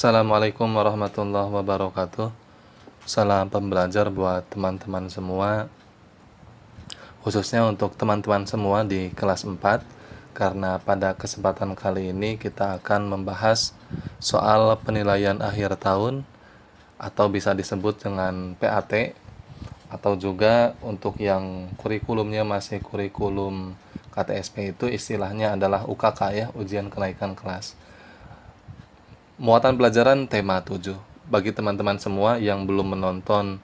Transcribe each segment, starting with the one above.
Assalamualaikum warahmatullahi wabarakatuh. Salam pembelajar buat teman-teman semua, khususnya untuk teman-teman semua di kelas 4, karena pada kesempatan kali ini kita akan membahas soal penilaian akhir tahun atau bisa disebut dengan PAT, atau juga untuk yang kurikulumnya masih kurikulum KTSP itu istilahnya adalah UKK ya, ujian kenaikan kelas. Muatan pelajaran tema 7. Bagi teman-teman semua yang belum menonton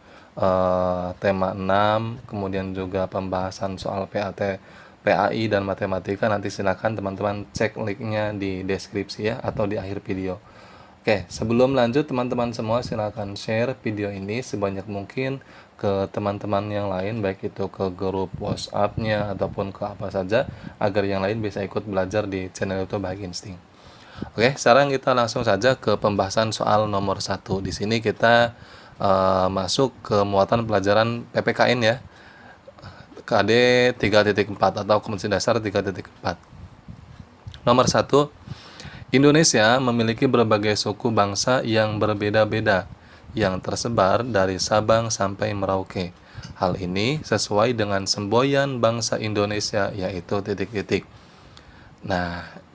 tema 6, kemudian juga pembahasan soal PAT, PAI dan matematika, nanti silakan teman-teman cek linknya di deskripsi ya, atau di akhir video. Oke, sebelum lanjut teman-teman semua silakan share video ini sebanyak mungkin ke teman-teman yang lain, baik itu ke grup WhatsApp-nya ataupun ke apa saja, agar yang lain bisa ikut belajar di channel YouTube Bahagia Insting. Oke, sekarang kita langsung saja ke pembahasan soal nomor 1. Di sini kita masuk ke muatan pelajaran PPKN ya, KD 3.4 atau Kompetensi Dasar 3.4. Nomor 1, Indonesia memiliki berbagai suku bangsa yang berbeda-beda yang tersebar dari Sabang sampai Merauke. Hal ini sesuai dengan semboyan bangsa Indonesia, yaitu titik-titik. Nah,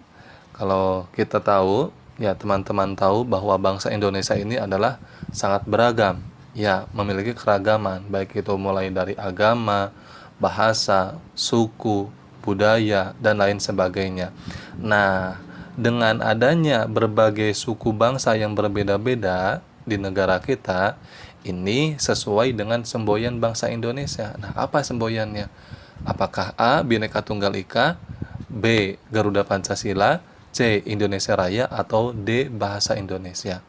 kalau kita tahu, ya teman-teman tahu bahwa bangsa Indonesia ini adalah sangat beragam, ya memiliki keragaman, baik itu mulai dari agama, bahasa, suku, budaya, dan lain sebagainya. Nah, dengan adanya berbagai suku bangsa yang berbeda-beda di negara kita, ini sesuai dengan semboyan bangsa Indonesia. Nah, apa semboyannya? Apakah A. Bhinneka Tunggal Ika, B. Garuda Pancasila, C. Indonesia Raya, atau D. Bahasa Indonesia?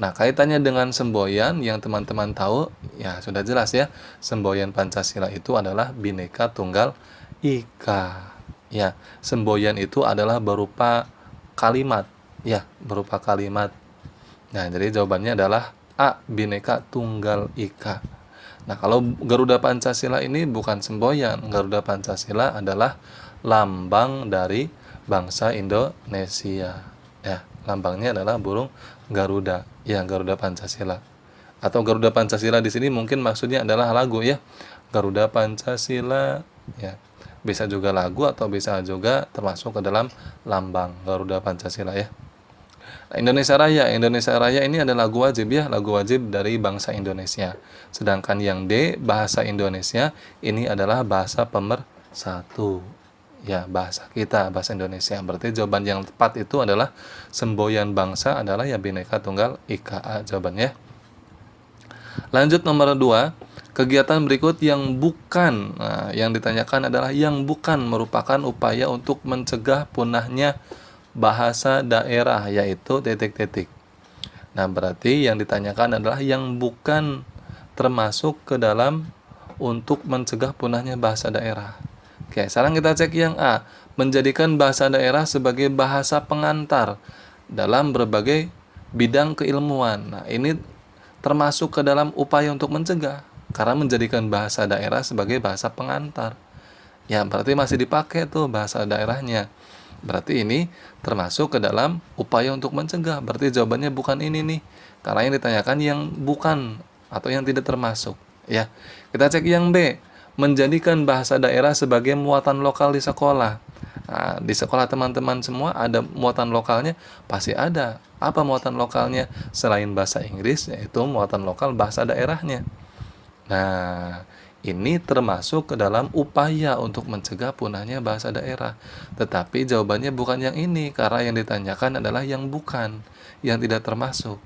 Nah, kaitannya dengan semboyan yang teman-teman tahu, ya sudah jelas ya. Semboyan Pancasila itu adalah Bhinneka Tunggal Ika. Ya, semboyan itu adalah berupa kalimat, ya, berupa kalimat. Nah, jadi jawabannya adalah A. Bhinneka Tunggal Ika. Nah, kalau Garuda Pancasila ini bukan semboyan. Garuda Pancasila adalah lambang dari bangsa Indonesia. Ya, lambangnya adalah burung Garuda. Ya, Garuda Pancasila. Atau Garuda Pancasila di sini mungkin maksudnya adalah lagu ya. Garuda Pancasila, ya. Bisa juga lagu atau bisa juga termasuk ke dalam lambang Garuda Pancasila ya. Nah, Indonesia Raya ini adalah lagu wajib ya, lagu wajib dari bangsa Indonesia. Sedangkan yang D, bahasa Indonesia, ini adalah bahasa pemersatu. Ya, bahasa kita, bahasa Indonesia. Berarti jawaban yang tepat itu adalah semboyan bangsa adalah ya Bhinneka Tunggal Ika, jawabannya. Lanjut nomor 2, kegiatan berikut yang bukan, nah, yang ditanyakan adalah yang bukan merupakan upaya untuk mencegah punahnya bahasa daerah, yaitu titik-titik. Nah, berarti yang ditanyakan adalah yang bukan termasuk ke dalam untuk mencegah punahnya bahasa daerah. Oke, sekarang kita cek yang A, menjadikan bahasa daerah sebagai bahasa pengantar dalam berbagai bidang keilmuan. Nah, ini termasuk ke dalam upaya untuk mencegah, karena menjadikan bahasa daerah sebagai bahasa pengantar. Ya, berarti masih dipakai tuh bahasa daerahnya. Berarti ini termasuk ke dalam upaya untuk mencegah. Berarti jawabannya bukan ini nih, karena yang ditanyakan yang bukan atau yang tidak termasuk. Ya, kita cek yang B, menjadikan bahasa daerah sebagai muatan lokal di sekolah. Nah, di sekolah teman-teman semua ada muatan lokalnya, pasti ada. Apa muatan lokalnya? Selain bahasa Inggris, yaitu muatan lokal bahasa daerahnya. Nah, ini termasuk ke dalam upaya untuk mencegah punahnya bahasa daerah. Tetapi jawabannya bukan yang ini, karena yang ditanyakan adalah yang bukan, yang tidak termasuk.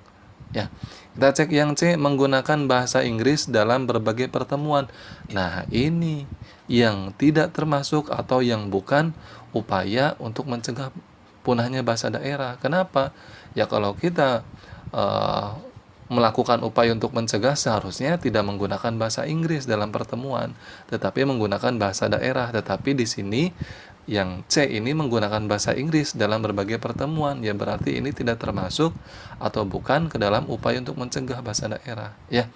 Ya, kita cek yang C, menggunakan bahasa Inggris dalam berbagai pertemuan. Nah, ini yang tidak termasuk atau yang bukan upaya untuk mencegah punahnya bahasa daerah. Kenapa? Ya kalau kita melakukan upaya untuk mencegah, seharusnya tidak menggunakan bahasa Inggris dalam pertemuan, tetapi menggunakan bahasa daerah. Tetapi di sini yang C ini menggunakan bahasa Inggris dalam berbagai pertemuan, ya berarti ini tidak termasuk atau bukan ke dalam upaya untuk mencegah bahasa daerah. Ya,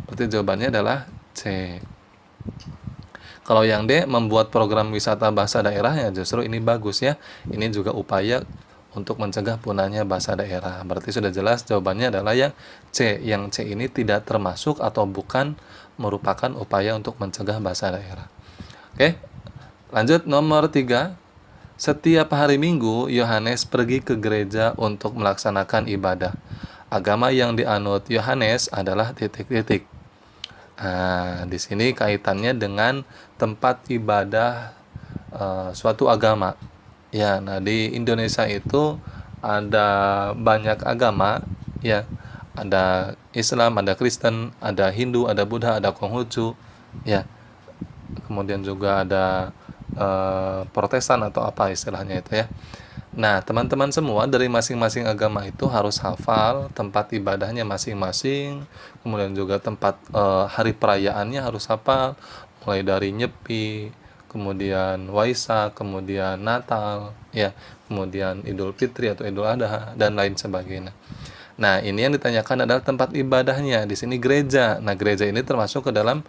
berarti jawabannya adalah C. Kalau yang D, membuat program wisata bahasa daerah, ya justru ini bagus ya. Ini juga upaya untuk mencegah punahnya bahasa daerah. Berarti sudah jelas jawabannya adalah yang C. Yang C ini tidak termasuk atau bukan merupakan upaya untuk mencegah bahasa daerah. Oke, lanjut nomor 3. Setiap hari Minggu, Yohanes pergi ke gereja untuk melaksanakan ibadah. Agama yang dianut Yohanes adalah titik-titik. Nah, di sini kaitannya dengan tempat ibadah suatu agama. Ya, nah di Indonesia itu ada banyak agama, ya. Ada Islam, ada Kristen, ada Hindu, ada Buddha, ada Konghucu, ya. Kemudian juga ada Protestan atau apa istilahnya itu ya. Nah, teman-teman semua dari masing-masing agama itu harus hafal tempat ibadahnya masing-masing, kemudian juga tempat hari perayaannya harus hafal, mulai dari Nyepi, kemudian Waisak, kemudian Natal, ya, kemudian Idul Fitri atau Idul Adha dan lain sebagainya. Nah, ini yang ditanyakan adalah tempat ibadahnya. Di sini gereja. Nah, gereja ini termasuk ke dalam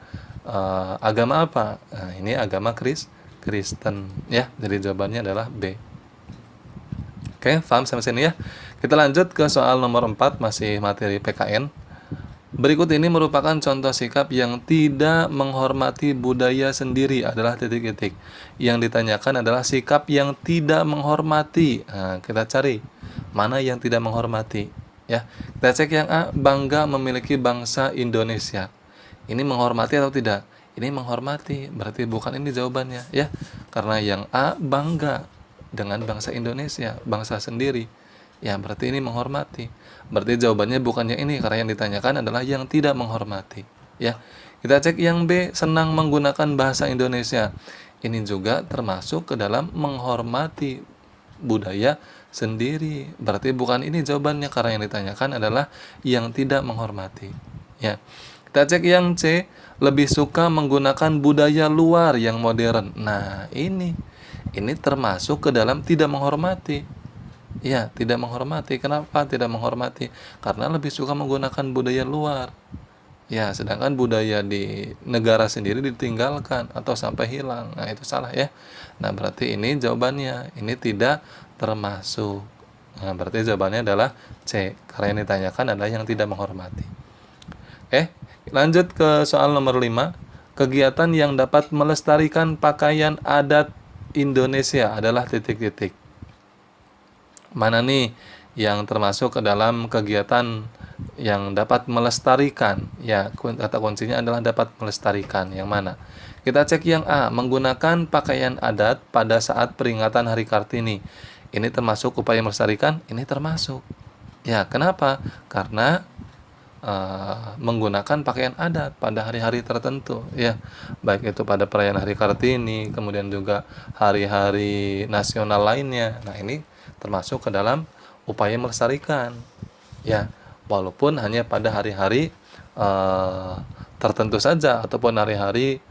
agama apa? Nah, ini agama Kristen, ya. Jadi jawabannya adalah B. Oke, paham sampai sini ya. Kita lanjut ke soal nomor 4, masih materi PKN. Berikut ini merupakan contoh sikap yang tidak menghormati budaya sendiri adalah titik-titik. Yang ditanyakan adalah sikap yang tidak menghormati. Nah, kita cari mana yang tidak menghormati. Ya, kita cek yang A, bangga memiliki bangsa Indonesia. Ini menghormati atau tidak? Ini menghormati, berarti bukan ini jawabannya ya. Karena yang A, bangga dengan bangsa Indonesia, bangsa sendiri. Ya, berarti ini menghormati. Berarti jawabannya bukan yang ini, karena yang ditanyakan adalah yang tidak menghormati. Ya, kita cek yang B, senang menggunakan bahasa Indonesia. Ini juga termasuk ke dalam menghormati budaya sendiri. Berarti bukan ini jawabannya, karena yang ditanyakan adalah yang tidak menghormati. Ya, kita cek yang C, lebih suka menggunakan budaya luar yang modern. Nah, ini termasuk ke dalam tidak menghormati. Ya, tidak menghormati. Kenapa tidak menghormati? Karena lebih suka menggunakan budaya luar. Ya, sedangkan budaya di negara sendiri ditinggalkan atau sampai hilang. Nah, itu salah ya. Nah, berarti ini jawabannya. Ini tidak termasuk. Nah, berarti jawabannya adalah C. Karena yang ditanyakan adalah yang tidak menghormati. Lanjut ke soal nomor 5. Kegiatan yang dapat melestarikan pakaian adat Indonesia adalah titik-titik. Mana nih yang termasuk ke dalam kegiatan yang dapat melestarikan? Ya, kata kuncinya adalah dapat melestarikan. Yang mana? Kita cek yang A, menggunakan pakaian adat pada saat peringatan Hari Kartini. Ini termasuk upaya melestarikan? Ini termasuk. Ya, kenapa? Karena menggunakan pakaian adat pada hari-hari tertentu, ya, baik itu pada perayaan Hari Kartini, kemudian juga hari-hari nasional lainnya. Nah, ini termasuk ke dalam upaya melestarikan, ya, walaupun hanya pada hari-hari tertentu saja ataupun hari-hari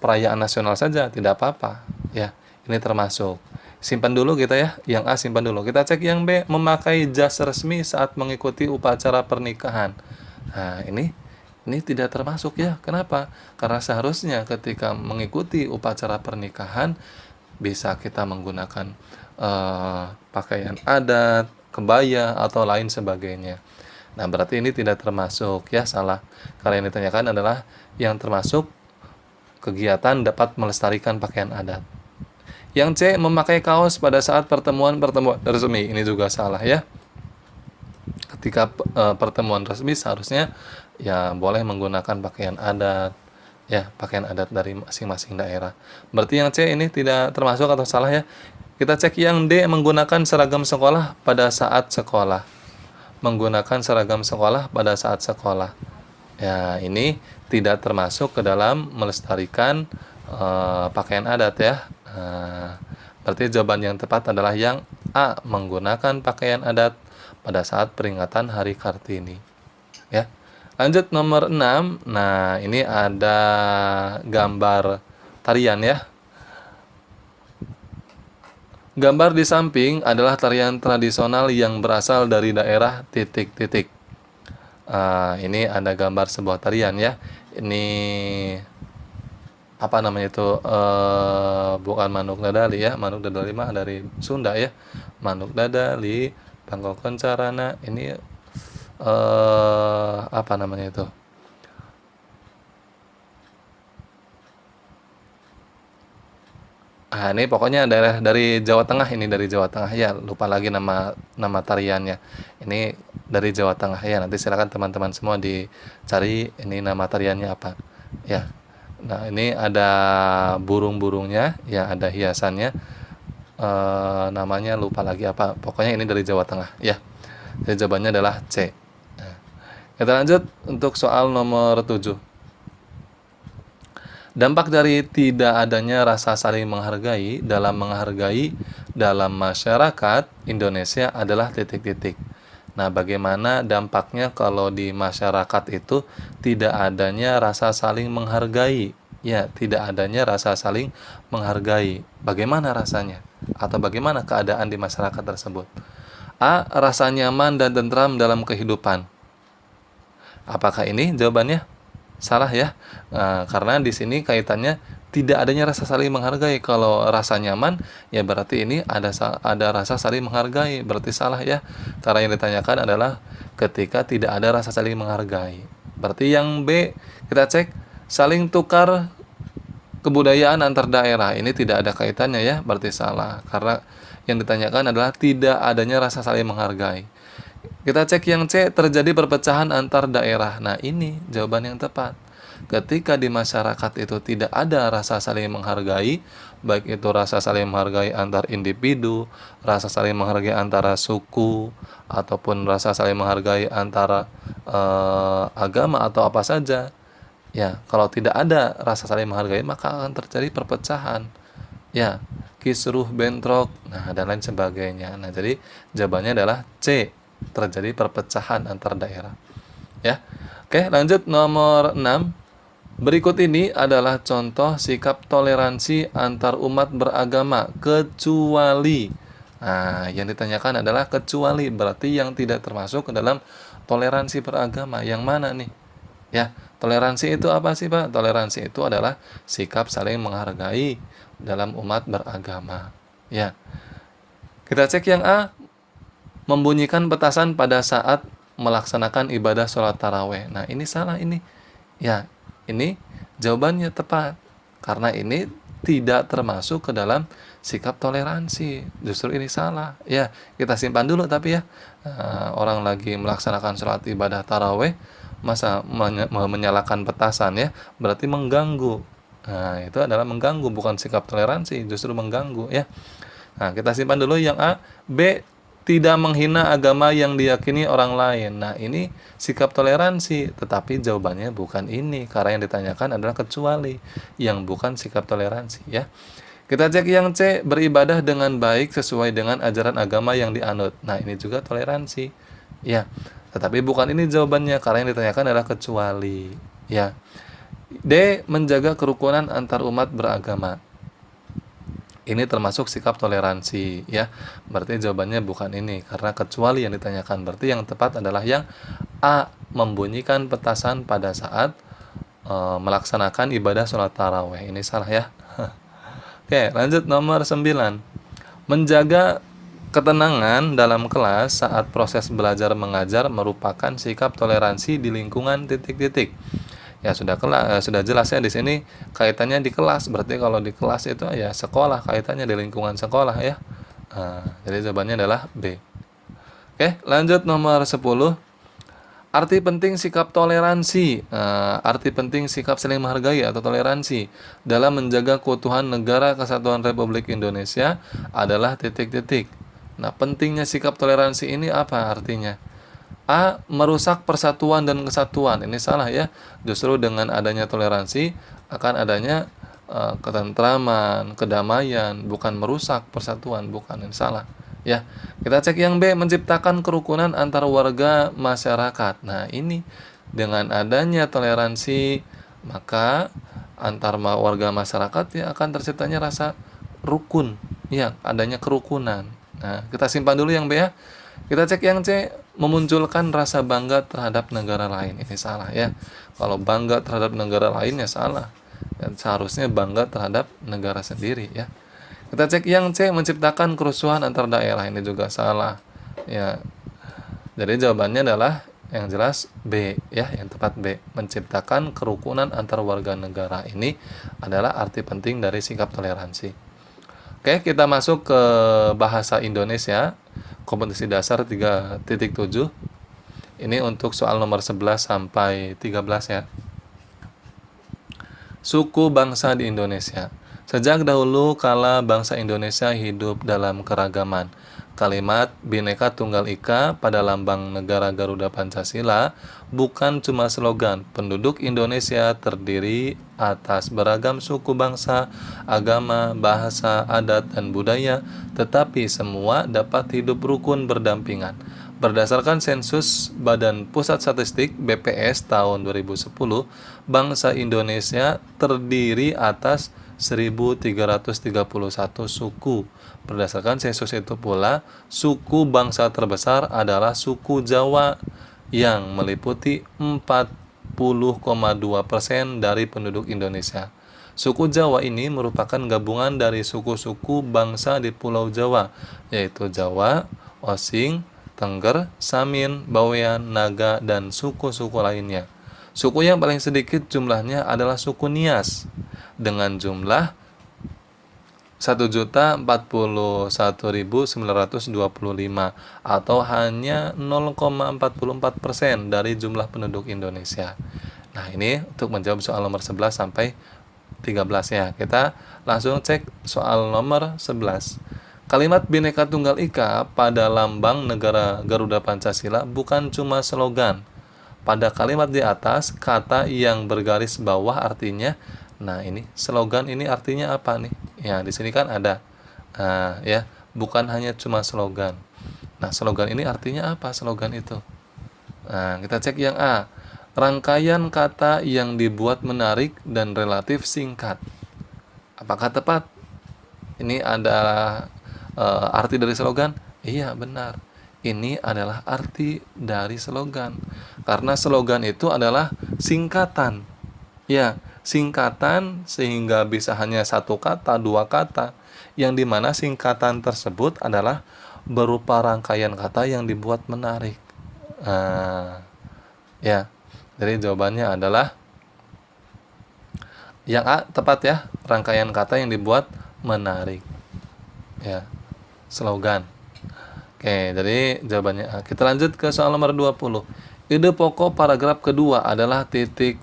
perayaan nasional saja, tidak apa-apa, ya. Ini termasuk. Simpan dulu kita ya, yang A simpan dulu. Kita cek yang B, memakai jas resmi saat mengikuti upacara pernikahan. Nah, ini tidak termasuk ya. Kenapa? Karena seharusnya ketika mengikuti upacara pernikahan bisa kita menggunakan pakaian adat, kebaya atau lain sebagainya. Nah, berarti ini tidak termasuk ya, salah. Karena yang ditanyakan adalah yang termasuk kegiatan dapat melestarikan pakaian adat. Yang C, memakai kaos pada saat pertemuan-pertemuan resmi. Ini juga salah ya. Ketika pertemuan resmi seharusnya ya boleh menggunakan pakaian adat, ya, pakaian adat dari masing-masing daerah. Berarti yang C ini tidak termasuk atau salah ya. Kita cek yang D, menggunakan seragam sekolah pada saat sekolah. Menggunakan seragam sekolah pada saat sekolah. Ya, ini tidak termasuk ke dalam melestarikan pakaian adat ya. Berarti jawaban yang tepat adalah yang A, menggunakan pakaian adat pada saat peringatan Hari Kartini. Ya. Lanjut nomor 6. Nah, ini ada gambar tarian ya. Gambar di samping adalah tarian tradisional yang berasal dari daerah titik-titik. Ini ada gambar sebuah tarian ya. Ini apa namanya itu? Bukan Manuk Dadali ya. Manuk Dadali mah dari Sunda ya. Manuk Dadali, Pangkal Kencarana. Ini apa namanya itu? Ini pokoknya daerah dari Jawa Tengah, ini dari Jawa Tengah ya, lupa lagi nama tariannya. Ini dari Jawa Tengah ya, nanti silakan teman-teman semua dicari ini nama tariannya apa. Ya. Nah, ini ada burung-burungnya, ya ada hiasannya. Namanya lupa lagi apa. Pokoknya ini dari Jawa Tengah ya. Jadi jawabannya adalah C. Nah, kita lanjut untuk soal nomor 7. Dampak dari tidak adanya rasa saling menghargai dalam masyarakat Indonesia adalah titik-titik. Nah, bagaimana dampaknya kalau di masyarakat itu tidak adanya rasa saling menghargai? Ya, tidak adanya rasa saling menghargai. Bagaimana rasanya? Atau bagaimana keadaan di masyarakat tersebut? A. Rasa nyaman dan tentram dalam kehidupan. Apakah ini jawabannya? Salah ya, karena di sini kaitannya tidak adanya rasa saling menghargai. Kalau rasa nyaman, ya berarti ini ada rasa saling menghargai. Berarti salah ya, karena yang ditanyakan adalah ketika tidak ada rasa saling menghargai. Berarti yang B, kita cek saling tukar kebudayaan antar daerah. Ini tidak ada kaitannya ya, berarti salah. Karena yang ditanyakan adalah tidak adanya rasa saling menghargai. Kita cek yang C, terjadi perpecahan antar daerah. Nah, ini jawaban yang tepat. Ketika di masyarakat itu tidak ada rasa saling menghargai, baik itu rasa saling menghargai antar individu, rasa saling menghargai antara suku, ataupun rasa saling menghargai antara agama atau apa saja. Ya, kalau tidak ada rasa saling menghargai, maka akan terjadi perpecahan. Ya, kisruh, bentrok, nah dan lain sebagainya. Nah, jadi jawabannya adalah C, terjadi perpecahan antar daerah. Ya. Oke, lanjut nomor 6. Berikut ini adalah contoh sikap toleransi antar umat beragama kecuali. Nah, yang ditanyakan adalah kecuali, berarti yang tidak termasuk ke dalam toleransi beragama. Yang mana nih? Ya, toleransi itu apa sih, Pak? Toleransi itu adalah sikap saling menghargai dalam umat beragama. Ya. Kita cek yang A, membunyikan petasan pada saat melaksanakan ibadah sholat taraweh. Nah, ini salah ini. Ya, ini jawabannya tepat. Karena ini tidak termasuk ke dalam sikap toleransi. Justru ini salah. Ya, kita simpan dulu tapi ya. Orang lagi melaksanakan sholat ibadah taraweh, masa menyalakan petasan ya, berarti mengganggu. Nah, itu adalah mengganggu, bukan sikap toleransi, justru mengganggu ya. Nah, kita simpan dulu yang A. B, tidak menghina agama yang diyakini orang lain. Nah, ini sikap toleransi, tetapi jawabannya bukan ini, karena yang ditanyakan adalah kecuali, yang bukan sikap toleransi ya. Kita cek yang C, beribadah dengan baik sesuai dengan ajaran agama yang dianut. Nah, ini juga toleransi ya, tetapi bukan ini jawabannya, karena yang ditanyakan adalah kecuali ya. D, menjaga kerukunan antar umat beragama. Ini termasuk sikap toleransi ya. Berarti jawabannya bukan ini, karena kecuali yang ditanyakan. Berarti yang tepat adalah yang A, membunyikan petasan pada saat melaksanakan ibadah sholat taraweh. Ini salah ya. Oke, lanjut nomor 9. Menjaga ketenangan dalam kelas saat proses belajar mengajar merupakan sikap toleransi di lingkungan titik-titik. Ya, sudah jelas ya di sini kaitannya di kelas. Berarti kalau di kelas itu ya sekolah, kaitannya di lingkungan sekolah ya. Jadi jawabannya adalah B. Oke, lanjut nomor 10. Arti penting sikap toleransi. Arti penting sikap saling menghargai atau toleransi dalam menjaga keutuhan negara kesatuan Republik Indonesia adalah titik-titik. Nah, pentingnya sikap toleransi ini apa artinya? A, merusak persatuan dan kesatuan. Ini salah ya. Justru dengan adanya toleransi akan adanya ketentraman, kedamaian, bukan merusak persatuan, bukan, yang salah. Ya, kita cek yang B, menciptakan kerukunan antar warga masyarakat. Nah, ini dengan adanya toleransi, maka antar warga masyarakat ya akan terciptanya rasa rukun, ya, adanya kerukunan. Nah, kita simpan dulu yang B ya. Kita cek yang C, memunculkan rasa bangga terhadap negara lain. Ini salah ya. Kalau bangga terhadap negara lain ya salah. Dan seharusnya bangga terhadap negara sendiri ya. Kita cek yang C, menciptakan kerusuhan antar daerah. Ini juga salah. Ya. Jadi jawabannya adalah yang jelas B ya, yang tepat B. Menciptakan kerukunan antar warga negara. Ini adalah arti penting dari sikap toleransi. Oke, kita masuk ke bahasa Indonesia. Kompetensi dasar 3.7. Ini untuk soal nomor 11 sampai 13 ya. Suku bangsa di Indonesia. Sejak dahulu kala bangsa Indonesia hidup dalam keragaman. Kalimat Bhinneka Tunggal Ika pada lambang negara Garuda Pancasila bukan cuma slogan. Penduduk Indonesia terdiri atas beragam suku bangsa, agama, bahasa, adat, dan budaya, tetapi semua dapat hidup rukun berdampingan. Berdasarkan sensus Badan Pusat Statistik BPS tahun 2010, bangsa Indonesia terdiri atas 1.331 suku. Berdasarkan sensus itu pula, suku bangsa terbesar adalah suku Jawa yang meliputi 40,2% dari penduduk Indonesia. Suku Jawa ini merupakan gabungan dari suku-suku bangsa di Pulau Jawa, yaitu Jawa, Osing, Tengger, Samin, Bawean, Naga, dan suku-suku lainnya. Suku yang paling sedikit jumlahnya adalah suku Nias dengan jumlah 1.041.925 atau hanya 0,44% dari jumlah penduduk Indonesia. Nah, ini untuk menjawab soal nomor 11 sampai 13 ya. Kita langsung cek soal nomor 11. Kalimat Bhinneka Tunggal Ika pada lambang negara Garuda Pancasila bukan cuma slogan. Pada kalimat di atas, kata yang bergaris bawah artinya, nah ini slogan ini artinya apa nih? Ya, di sini kan ada. Nah, ya, bukan hanya cuma slogan. Nah, slogan ini artinya apa slogan itu? Nah, kita cek yang A. Rangkaian kata yang dibuat menarik dan relatif singkat. Apakah tepat? Ini adalah arti dari slogan? Iya, benar. Ini adalah arti dari slogan. Karena slogan itu adalah singkatan. Ya, singkatan sehingga bisa hanya satu kata, dua kata. Yang dimana singkatan tersebut adalah berupa rangkaian kata yang dibuat menarik. Ya, jadi jawabannya adalah yang A tepat ya. Rangkaian kata yang dibuat menarik. Ya, slogan. Oke, jadi jawabannya A. Kita lanjut ke soal nomor 20. Ide pokok paragraf kedua adalah titik.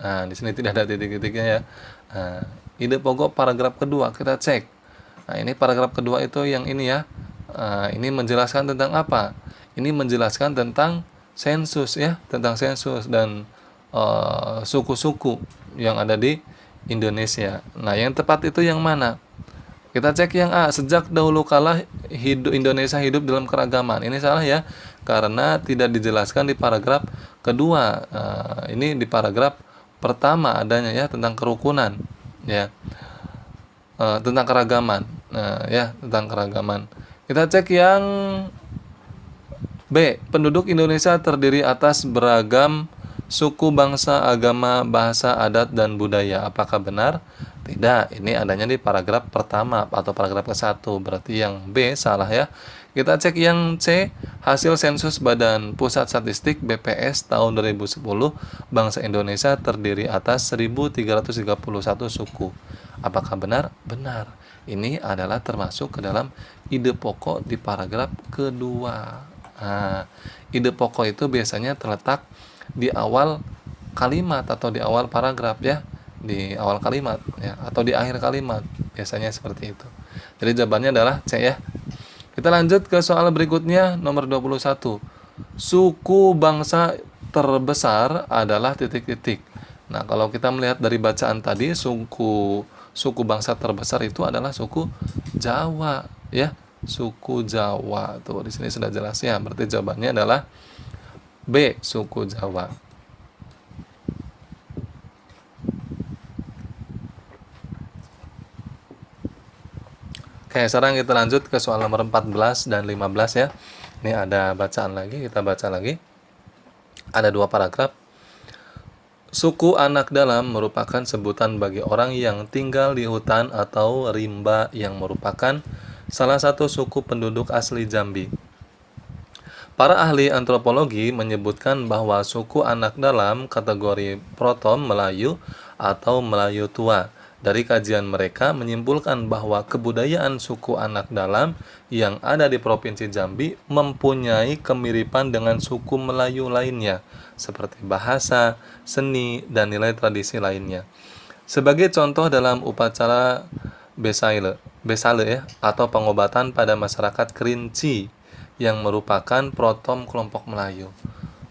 Nah, di sini tidak ada titik-titiknya ya. Nah, ide pokok paragraf kedua kita cek. Nah, ini paragraf kedua itu yang ini ya. Ini menjelaskan tentang apa? Ini menjelaskan tentang sensus ya, tentang sensus dan suku-suku yang ada di Indonesia. Nah, yang tepat itu yang mana? Kita cek yang A. Sejak dahulu kala Indonesia hidup dalam keragaman. Ini salah ya, karena tidak dijelaskan di paragraf kedua. Ini di paragraf pertama adanya ya, tentang kerukunan ya, tentang keragaman. Ya, tentang keragaman. Kita cek yang B. Penduduk Indonesia terdiri atas beragam suku, bangsa, agama, bahasa, adat, dan budaya. Apakah benar? Tidak, ini adanya di paragraf pertama atau paragraf ke-1. Berarti yang B salah ya. Kita cek yang C. Hasil sensus Badan Pusat Statistik BPS tahun 2010, bangsa Indonesia terdiri atas 1.331 suku. Apakah benar? Benar. Ini adalah termasuk ke dalam ide pokok di paragraf kedua. Nah, ide pokok itu biasanya terletak di awal kalimat atau di awal paragraf ya, di awal kalimat ya, atau di akhir kalimat, biasanya seperti itu. Jadi jawabannya adalah C ya. Kita lanjut ke soal berikutnya nomor 21. Suku bangsa terbesar adalah titik-titik. Nah, kalau kita melihat dari bacaan tadi, suku bangsa terbesar itu adalah suku Jawa, ya. Suku Jawa. Tuh, di sini sudah jelas ya. Berarti jawabannya adalah B, suku Jawa. Oke, sekarang kita lanjut ke soal nomor 14 dan 15 ya. Ini ada bacaan lagi, kita baca lagi. Ada 2 paragraf. Suku anak dalam merupakan sebutan bagi orang yang tinggal di hutan atau rimba yang merupakan salah satu suku penduduk asli Jambi. Para ahli antropologi menyebutkan bahwa suku anak dalam kategori Protom Melayu atau Melayu tua. Dari kajian mereka menyimpulkan bahwa kebudayaan suku anak dalam yang ada di Provinsi Jambi mempunyai kemiripan dengan suku Melayu lainnya, seperti bahasa, seni, dan nilai tradisi lainnya. Sebagai contoh dalam upacara Besale ya, atau pengobatan pada masyarakat Kerinci yang merupakan protom kelompok Melayu.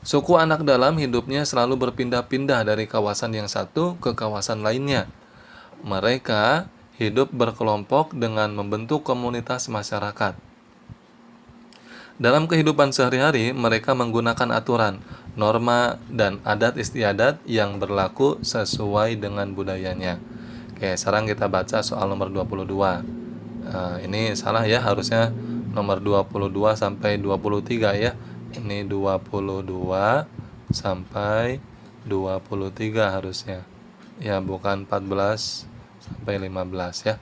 Suku anak dalam hidupnya selalu berpindah-pindah dari kawasan yang satu ke kawasan lainnya. Mereka hidup berkelompok dengan membentuk komunitas masyarakat. Dalam kehidupan sehari-hari, mereka menggunakan aturan, norma, dan adat istiadat yang berlaku sesuai dengan budayanya. Oke, sekarang kita baca soal nomor 22. Ini salah ya, harusnya nomor 22 sampai 23 ya. Ini 22 sampai 23 harusnya. Ya, bukan 14 sampai 15 ya.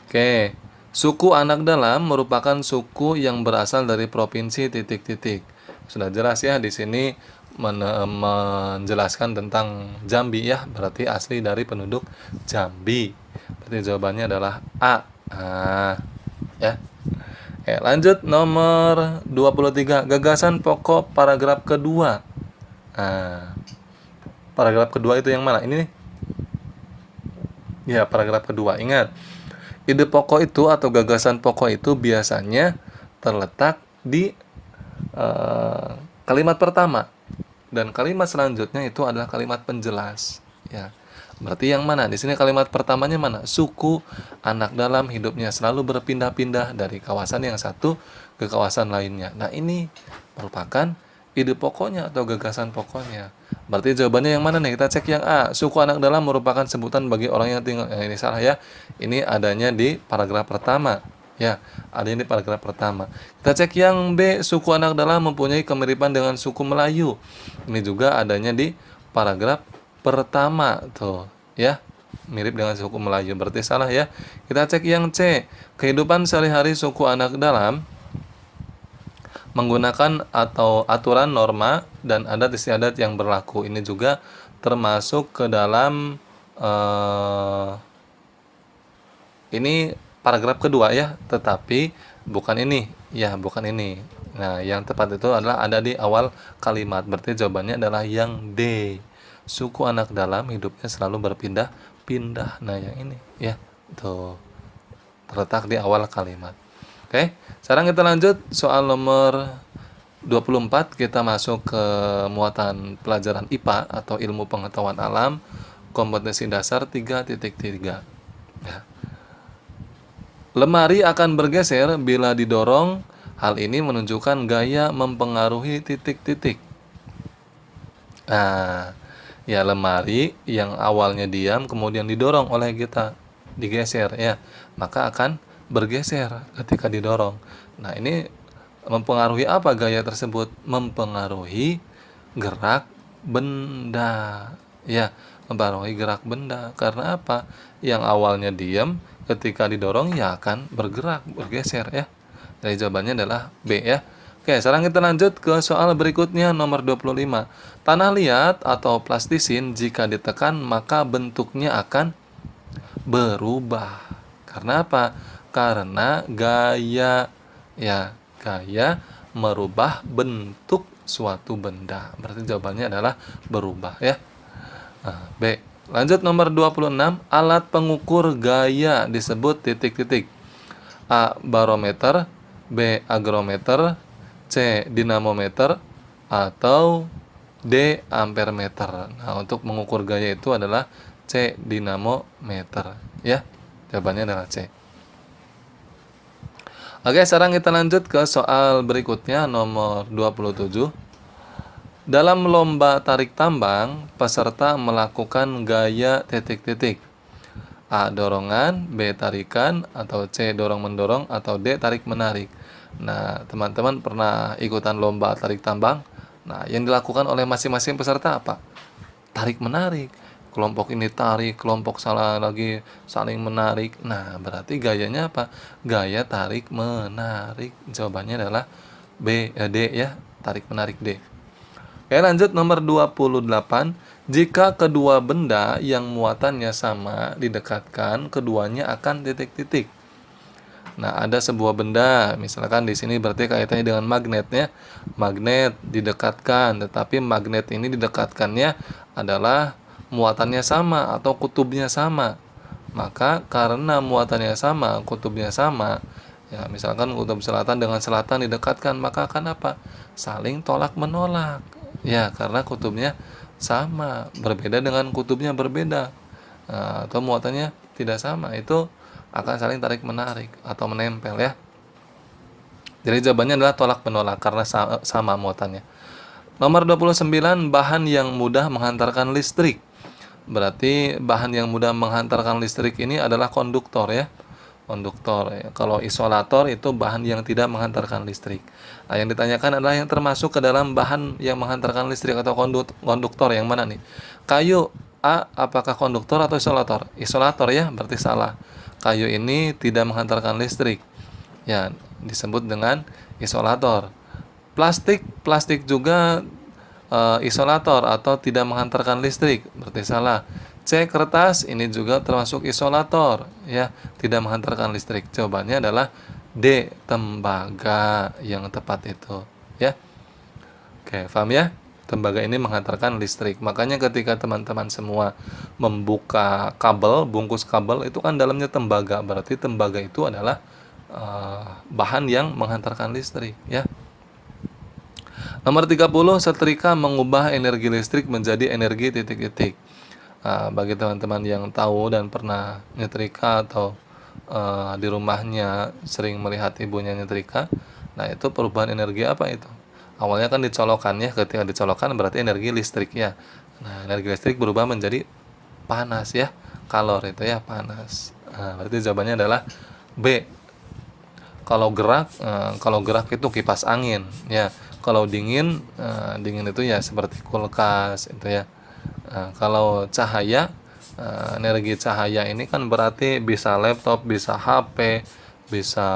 Oke, suku anak dalam merupakan suku yang berasal dari provinsi titik-titik. Sudah jelas ya di sini menjelaskan tentang Jambi ya, berarti asli dari penduduk Jambi. Berarti jawabannya adalah A. Ya. Oke, lanjut nomor 23, gagasan pokok paragraf kedua. Paragraf kedua itu yang mana? Ini nih. Ya, paragraf kedua. Ingat, ide pokok itu atau gagasan pokok itu biasanya terletak di kalimat pertama, dan kalimat selanjutnya itu adalah kalimat penjelas. Ya, berarti yang mana? Di sini kalimat pertamanya mana? Suku anak dalam hidupnya selalu berpindah-pindah dari kawasan yang satu ke kawasan lainnya. Nah, ini merupakan ide pokoknya atau gagasan pokoknya. Berarti jawabannya yang mana nih? Kita cek yang A. Suku anak dalam merupakan sebutan bagi orang yang tinggal. Ini salah ya. Ini adanya di paragraf pertama. Ya, adanya di paragraf pertama. Kita cek yang B. Suku anak dalam mempunyai kemiripan dengan suku Melayu. Ini juga adanya di paragraf pertama tuh, ya. Mirip dengan suku Melayu. Berarti salah ya. Kita cek yang C. Kehidupan sehari-hari suku anak dalam menggunakan atau aturan, norma, dan adat istiadat yang berlaku. Ini juga termasuk ke dalam ini paragraf kedua ya, tetapi bukan ini ya, bukan ini. Nah, yang tepat itu adalah ada di awal kalimat. Berarti jawabannya adalah yang D. Suku anak dalam hidupnya selalu berpindah-pindah. Nah, yang ini ya, tuh terletak di awal kalimat. Oke, sekarang kita lanjut soal nomor 24. Kita masuk ke muatan pelajaran IPA atau ilmu pengetahuan alam, kompetensi dasar 3.3 ya. Lemari akan bergeser bila didorong. Hal ini menunjukkan gaya mempengaruhi titik-titik. Nah, ya, lemari yang awalnya diam kemudian didorong oleh kita, digeser ya, maka akan bergeser ketika didorong. Nah, ini mempengaruhi apa gaya tersebut? Mempengaruhi gerak benda. Ya, mempengaruhi gerak benda. Karena apa? Yang awalnya diam ketika didorong ya akan bergerak, bergeser ya. Jadi jawabannya adalah B ya. Oke, sekarang kita lanjut ke soal berikutnya nomor 25. Tanah liat atau plastisin jika ditekan maka bentuknya akan berubah. Karena apa? Karena gaya ya, gaya merubah bentuk suatu benda. Berarti jawabannya adalah berubah ya. B. Lanjut nomor 26, alat pengukur gaya disebut titik-titik. A. Barometer, B. Agrometer, C. Dinamometer, atau D ampere meter. Nah, untuk mengukur gaya itu adalah C dinamometer, ya. Jawabannya adalah C. Oke, sekarang kita lanjut ke soal berikutnya nomor 27. Dalam lomba tarik tambang, peserta melakukan gaya titik-titik. A. Dorongan, B. Tarikan, atau C. Dorong-mendorong, atau D. Tarik-menarik. Nah, teman-teman pernah ikutan lomba tarik tambang? Nah, yang dilakukan oleh masing-masing peserta apa? Tarik-menarik. Kelompok ini tarik, kelompok salah lagi saling menarik. Nah, berarti gayanya apa? Gaya tarik-menarik. Jawabannya adalah D ya, tarik-menarik D. Oke, lanjut nomor 28. Jika kedua benda yang muatannya sama didekatkan, keduanya akan titik-titik. Nah, ada sebuah benda, misalkan di sini berarti kaitannya dengan magnetnya. Magnet didekatkan, tetapi magnet ini didekatkannya adalah muatannya sama atau kutubnya sama. Maka karena muatannya sama, kutubnya sama, ya misalkan kutub selatan dengan selatan didekatkan, maka akan apa? Saling tolak menolak. Ya, karena kutubnya sama, berbeda dengan kutubnya berbeda. Nah, atau muatannya tidak sama, itu akan saling tarik menarik atau menempel ya. Jadi jawabannya adalah tolak menolak karena sama muatannya. Nomor 29, bahan yang mudah menghantarkan listrik. Berarti bahan yang mudah menghantarkan listrik ini adalah konduktor ya. Konduktor ya. Kalau isolator itu bahan yang tidak menghantarkan listrik. Nah, yang ditanyakan adalah yang termasuk ke dalam bahan yang menghantarkan listrik atau konduktor yang mana nih? Kayu. A. Apakah konduktor atau isolator? Isolator ya, berarti salah. Kayu ini tidak menghantarkan listrik. Ya, disebut dengan isolator. Plastik juga isolator atau tidak menghantarkan listrik, berarti salah. C. Kertas ini juga termasuk isolator, ya, tidak menghantarkan listrik. Jawabannya adalah D. Tembaga yang tepat itu, ya. Oke, paham ya? Tembaga ini menghantarkan listrik. Makanya ketika teman-teman semua membuka kabel, bungkus kabel itu kan dalamnya tembaga. Berarti tembaga itu adalah bahan yang menghantarkan listrik, ya. Nomor 30, setrika mengubah energi listrik menjadi energi titik-titik. Bagi teman-teman yang tahu dan pernah nyetrika atau di rumahnya sering melihat ibunya nyetrika, nah itu perubahan energi apa itu? Awalnya kan dicolokan ya, ketika dicolokan berarti energi listrik ya. Nah, energi listrik berubah menjadi panas ya, kalor itu ya, panas. Berarti jawabannya adalah B. Kalau gerak itu kipas angin ya. Kalau dingin itu ya seperti kulkas itu ya. Kalau cahaya, energi cahaya ini kan berarti bisa laptop, bisa HP, bisa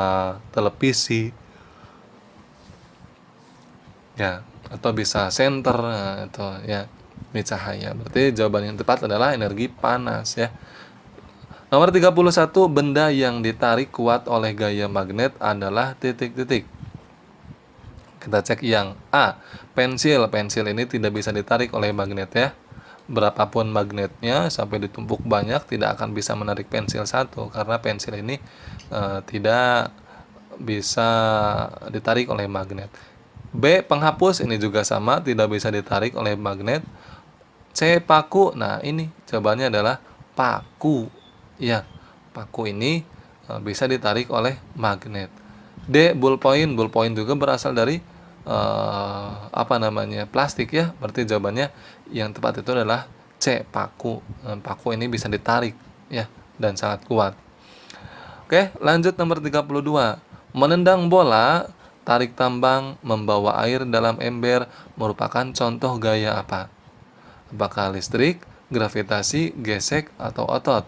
televisi ya, atau bisa senter, itu ya, ini cahaya. Berarti jawaban yang tepat adalah energi panas ya. Nomor 31, benda yang ditarik kuat oleh gaya magnet adalah titik-titik. Kita cek yang A, pensil. Pensil ini tidak bisa ditarik oleh magnet ya. Berapapun magnetnya sampai ditumpuk banyak tidak akan bisa menarik pensil satu karena pensil ini tidak bisa ditarik oleh magnet. B, penghapus ini juga sama, tidak bisa ditarik oleh magnet. C, paku. Nah, ini jawabannya adalah paku. Ya, paku ini bisa ditarik oleh magnet. D, ballpoint. Ballpoint juga berasal dari plastik ya. Berarti jawabannya yang tepat itu adalah C, paku. Paku ini bisa ditarik ya dan sangat kuat. Oke, lanjut nomor 32. Menendang bola, tarik tambang, membawa air dalam ember merupakan contoh gaya apa? Apakah listrik, gravitasi, gesek, atau otot?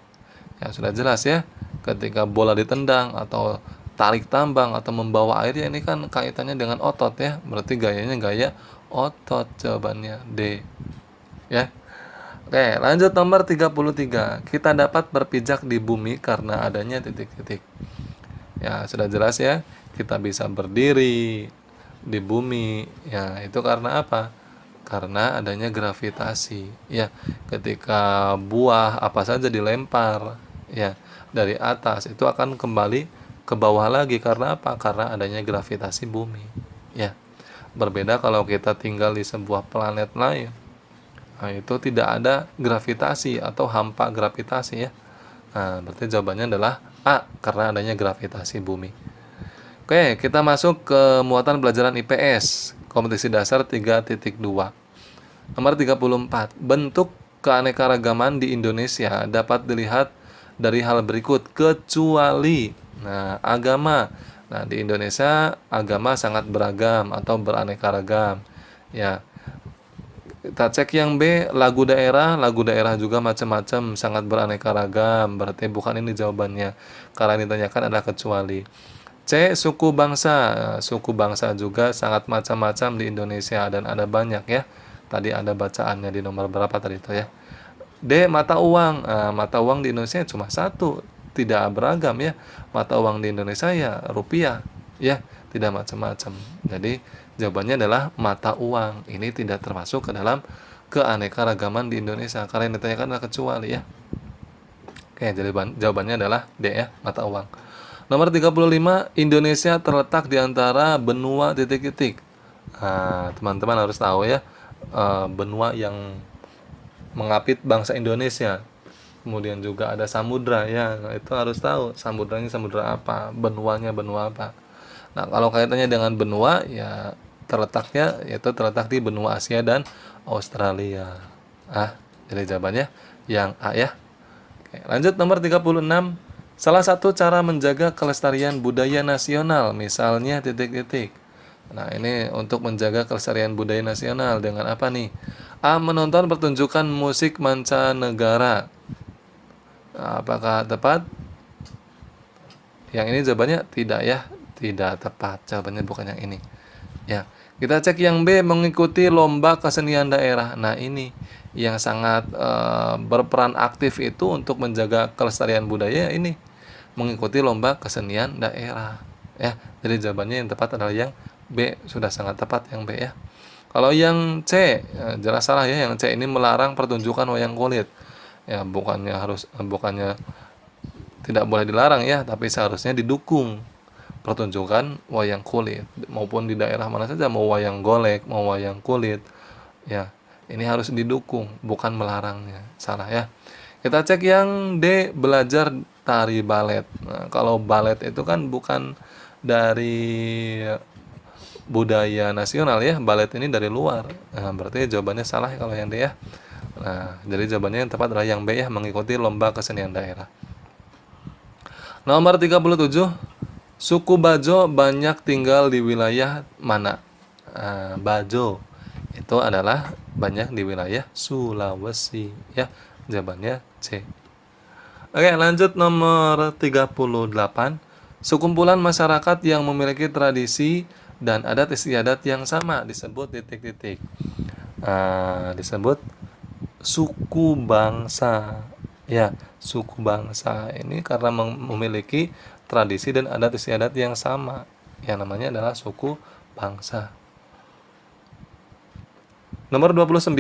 Ya, sudah jelas ya. Ketika bola ditendang atau tarik tambang atau membawa air, ya ini kan kaitannya dengan otot ya. Berarti gayanya gaya otot, jawabannya D. Ya. Oke, lanjut nomor 33. Kita dapat berpijak di bumi karena adanya titik-titik. Ya, sudah jelas ya. Kita bisa berdiri di bumi. Ya, itu karena apa? Karena adanya gravitasi. Ya, ketika buah apa saja dilempar ya dari atas itu akan kembali ke bawah lagi karena apa? Karena adanya gravitasi bumi. Ya. Berbeda kalau kita tinggal di sebuah planet lain. Nah, itu tidak ada gravitasi atau hampa gravitasi ya. Nah, berarti jawabannya adalah A, karena adanya gravitasi bumi. Oke, kita masuk ke muatan pelajaran IPS, kompetisi dasar 3.2. Nomor 34. Bentuk keanekaragaman di Indonesia dapat dilihat dari hal berikut, kecuali agama. Nah, di Indonesia agama sangat beragam atau beraneka ragam. Ya. Kita cek yang B, lagu daerah juga macam-macam, sangat beraneka ragam. Berarti bukan ini jawabannya. Karena yang ditanyakan adalah kecuali. C, suku bangsa. Suku bangsa juga sangat macam-macam di Indonesia dan ada banyak ya. Tadi ada bacaannya di nomor berapa tadi itu ya. D, mata uang. Mata uang di Indonesia cuma satu, tidak beragam ya. Mata uang di Indonesia ya rupiah ya, tidak macam-macam. Jadi jawabannya adalah mata uang. Ini tidak termasuk ke dalam keanekaragaman di Indonesia karena yang ditanyakan adalah kecuali ya. Oke, jadi jawabannya adalah D ya, mata uang. Nomor 35, Indonesia terletak di antara benua titik-titik. Teman-teman harus tahu ya, benua yang mengapit bangsa Indonesia. Kemudian juga ada samudra ya, itu harus tahu samudranya samudra apa, benuanya benua apa. Nah, kalau kaitannya dengan benua ya terletaknya yaitu terletak di benua Asia dan Australia. Jadi jawabannya yang A ya. Oke, lanjut nomor 36. Salah satu cara menjaga kelestarian budaya nasional, misalnya titik-titik. Nah, ini untuk menjaga kelestarian budaya nasional dengan apa nih? A, menonton pertunjukan musik mancanegara. Apakah tepat? Yang ini jawabannya tidak ya, tidak tepat. Jawabannya bukan yang ini. Ya, kita cek yang B, mengikuti lomba kesenian daerah. Nah, ini yang sangat berperan aktif itu untuk menjaga kelestarian budaya ini, mengikuti lomba kesenian daerah. Ya, jadi jawabannya yang tepat adalah yang B, sudah sangat tepat yang B ya. Kalau yang C, jelas salah ya. Yang C ini melarang pertunjukan wayang kulit. Ya, bukannya tidak boleh dilarang ya, tapi seharusnya didukung pertunjukan wayang kulit maupun di daerah mana saja, mau wayang golek, mau wayang kulit. Ya, ini harus didukung, bukan melarangnya. Salah ya. Kita cek yang D, belajar tari balet. Nah, kalau balet itu kan bukan dari budaya nasional ya, balet ini dari luar. Nah, berarti jawabannya salah ya kalau yang D ya. Nah, jadi jawabannya yang tepat adalah yang B ya, mengikuti lomba kesenian daerah. Nomor 37, suku Bajo banyak tinggal di wilayah mana? Bajo itu adalah banyak di wilayah Sulawesi ya. Jawabannya C. Oke, lanjut nomor 38. Sekumpulan masyarakat yang memiliki tradisi dan adat istiadat yang sama disebut titik-titik. Disebut suku bangsa. Ya, suku bangsa ini karena memiliki tradisi dan adat istiadat yang sama. Yang namanya adalah suku bangsa. Nomor 29,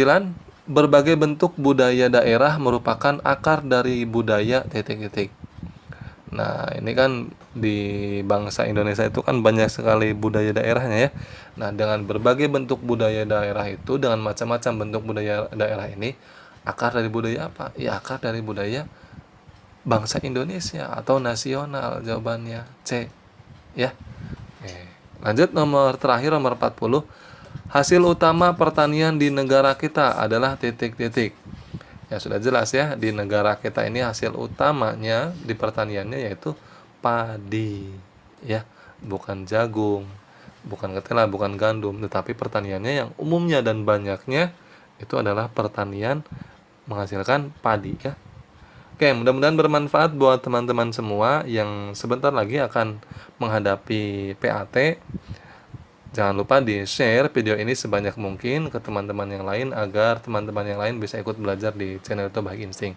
berbagai bentuk budaya daerah merupakan akar dari budaya titik-titik. Nah, ini kan di bangsa Indonesia itu kan banyak sekali budaya daerahnya ya. Nah, dengan berbagai bentuk budaya daerah itu, dengan macam-macam bentuk budaya daerah ini, akar dari budaya apa? Ya, akar dari budaya bangsa Indonesia atau nasional. Jawabannya C. Ya. Oke. Lanjut nomor terakhir, nomor 40. Hasil utama pertanian di negara kita adalah titik-titik. Ya sudah jelas ya, di negara kita ini hasil utamanya di pertaniannya yaitu padi. Ya, bukan jagung, bukan ketela, bukan gandum, tetapi pertaniannya yang umumnya dan banyaknya itu adalah pertanian menghasilkan padi ya. Oke, mudah-mudahan bermanfaat buat teman-teman semua yang sebentar lagi akan menghadapi PAT. Jangan lupa di-share video ini sebanyak mungkin ke teman-teman yang lain agar teman-teman yang lain bisa ikut belajar di channel YouTube Baik Insting.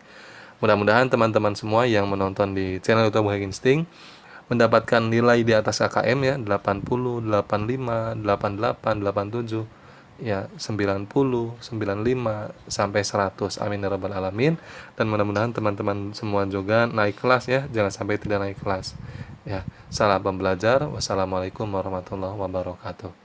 Mudah-mudahan teman-teman semua yang menonton di channel YouTube Baik Insting mendapatkan nilai di atas KKM ya, 80, 85, 88, 87, ya 90, 95 sampai 100. Amin ya rabbal alamin. Dan mudah-mudahan teman-teman semua juga naik kelas ya, jangan sampai tidak naik kelas. Ya, salam pembelajar. Wassalamualaikum warahmatullahi wabarakatuh.